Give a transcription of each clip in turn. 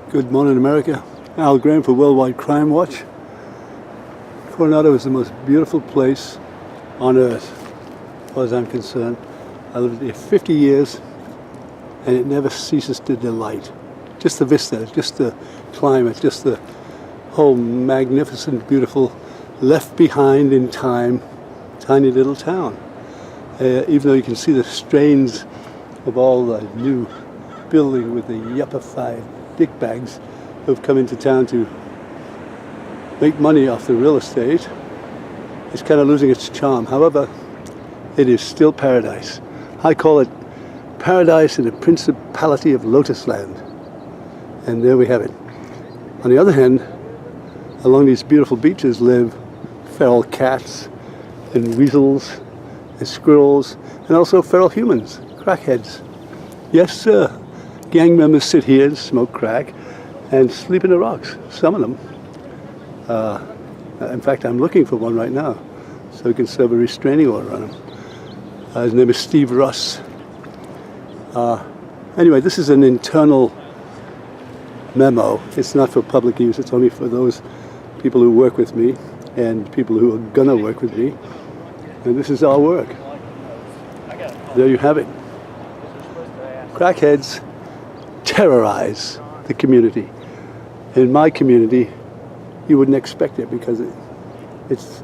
Good morning, America. Al Graham for Worldwide Crime Watch. Coronado is the most beautiful place on earth, as far as I'm concerned. I lived here 50 years, and it never ceases to delight. Just the vista, just the climate, just the whole magnificent, beautiful, left behind in time, tiny little town. Even though you can see the strains of all the new building with the yuppified dickbags who've come into town to make money off the real estate, it's kind of losing its charm. However, it is still paradise. I call it paradise in the principality of Lotus Land. And there we have it. On the other hand, along these beautiful beaches live feral cats and weasels and squirrels and also feral humans, crackheads. Yes, sir. Gang members sit here and smoke crack and sleep in the rocks, some of them. In fact, I'm looking for one right now, so we can serve a restraining order on him. His name is Steve Russ. Anyway, this is an internal memo. It's not for public use, it's only for those people who work with me and people who are gonna work with me. And this is our work. There you have it. Crackheads terrorize the community. In my community, you wouldn't expect it because it's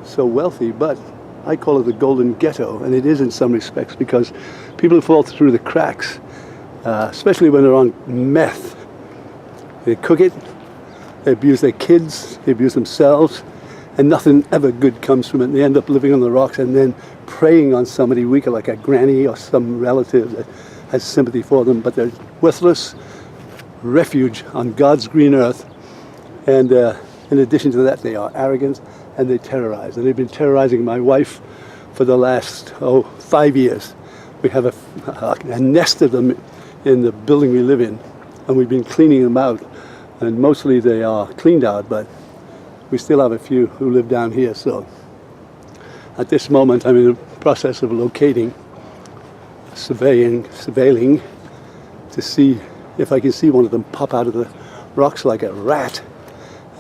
so wealthy, but I call it the golden ghetto, and it is in some respects because people who fall through the cracks, especially when they're on meth, they cook it, they abuse their kids, they abuse themselves, and nothing ever good comes from it. And they end up living on the rocks and then preying on somebody weaker, like a granny or some relative that has sympathy for them, but they're worthless refuge on God's green earth. And in addition to that, they are arrogant and they terrorize. And they've been terrorizing my wife for the last 5 years. We have a nest of them in the building we live in, and we've been cleaning them out. And mostly they are cleaned out, but we still have a few who live down here. So at this moment, I'm in the process of locating, surveilling to see if I can see one of them pop out of the rocks like a rat,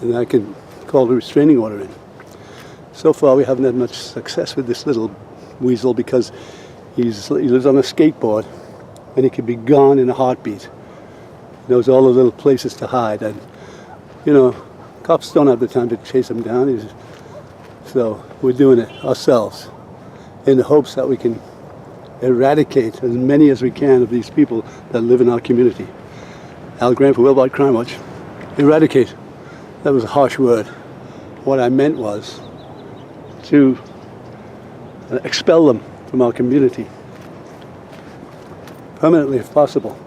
and I can call the restraining order in. So far, we haven't had much success with this little weasel because he lives on a skateboard, and he can be gone in a heartbeat. He knows all the little places to hide, and you know, cops don't have the time to chase him down. So we're doing it ourselves in the hopes that we can eradicate as many as we can of these people that live in our community. Al Graham for Worldwide Crime Watch. Eradicate. That was a harsh word. What I meant was to expel them from our community permanently if possible.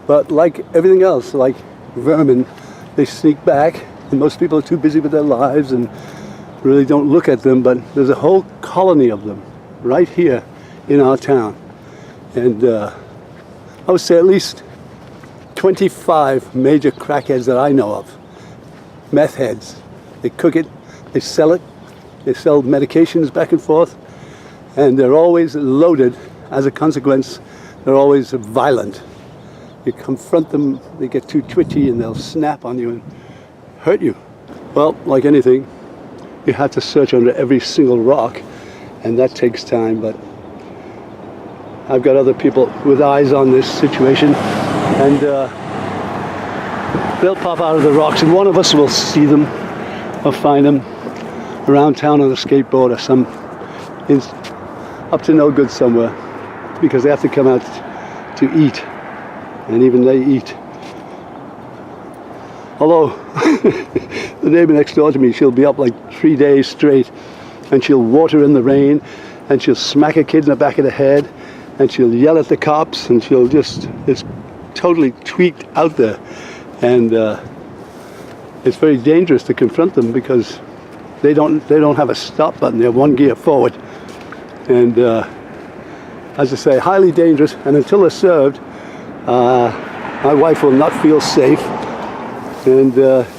But like everything else, like vermin, they sneak back, and most people are too busy with their lives and really don't look at them, but there's a whole colony of them right here in our town. And I would say at least 25 major crackheads that I know of. Meth heads. They cook it, they sell it, they sell medications back and forth, and they're always loaded. As a consequence, they're always violent. You confront them, they get too twitchy and they'll snap on you and hurt you. Well, like anything, you have to search under every single rock, and that takes time, but I've got other people with eyes on this situation, and they'll pop out of the rocks, and one of us will see them or find them around town on a skateboard or some up to no good somewhere, because they have to come out to eat, and even they eat. Although the neighbor next door to me, she'll be up like 3 days straight, and she'll water in the rain, and she'll smack a kid in the back of the head, and she'll yell at the cops, and she'll just is totally tweaked out there. And it's very dangerous to confront them because they don't have a stop button. They have one gear forward, and as I say, highly dangerous. And until they're served, my wife will not feel safe, and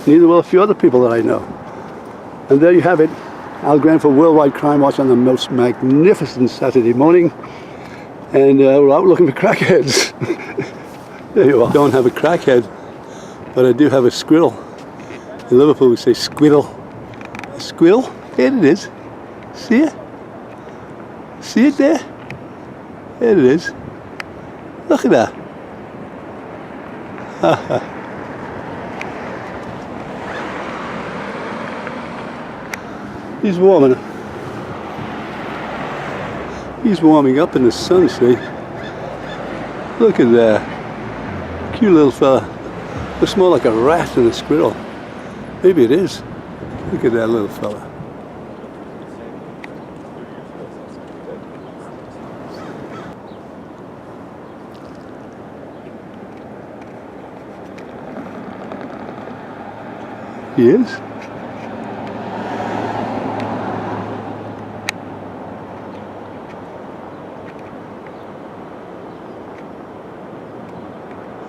neither will a few other people that I know. And there you have it. Al Graham for Worldwide Crime Watch on the most magnificent Saturday morning, and we're out looking for crackheads. There you are. Don't have a crackhead, but I do have a squirrel. In Liverpool we say squirrel. A squirrel? There it is. See it? See it there? There it is. Look at that. He's warming up. He's warming up in the sun, see? Look at that. Cute little fella. Looks more like a rat than a squirrel. Maybe it is. Look at that little fella. He is.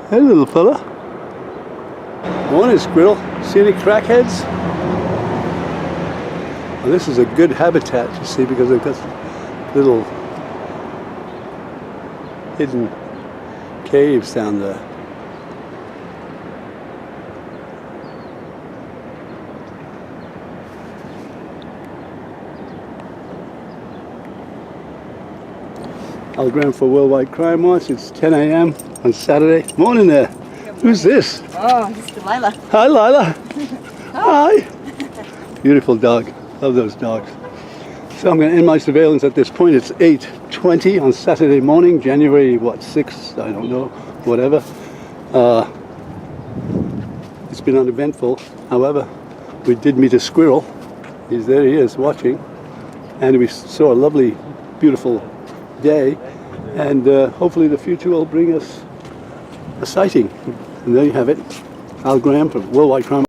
Hey, little fella. Morning, squirrel. See any crackheads? Well, this is a good habitat, you see, because they've got little hidden caves down there. Al Graham for Worldwide Crime Watch. It's 10 a.m. on Saturday. Morning there. Who's this? Oh, this is Delilah. Hi, Lila. Hi. Beautiful dog. Love those dogs. So I'm going to end my surveillance at this point. It's 8:20 on Saturday morning, January, 6th? I don't know. Whatever. It's been uneventful. However, we did meet a squirrel. There he is, watching. And we saw a lovely, beautiful day. And hopefully the future will bring us a sighting. And there you have it. Al Graham from Worldwide Crime.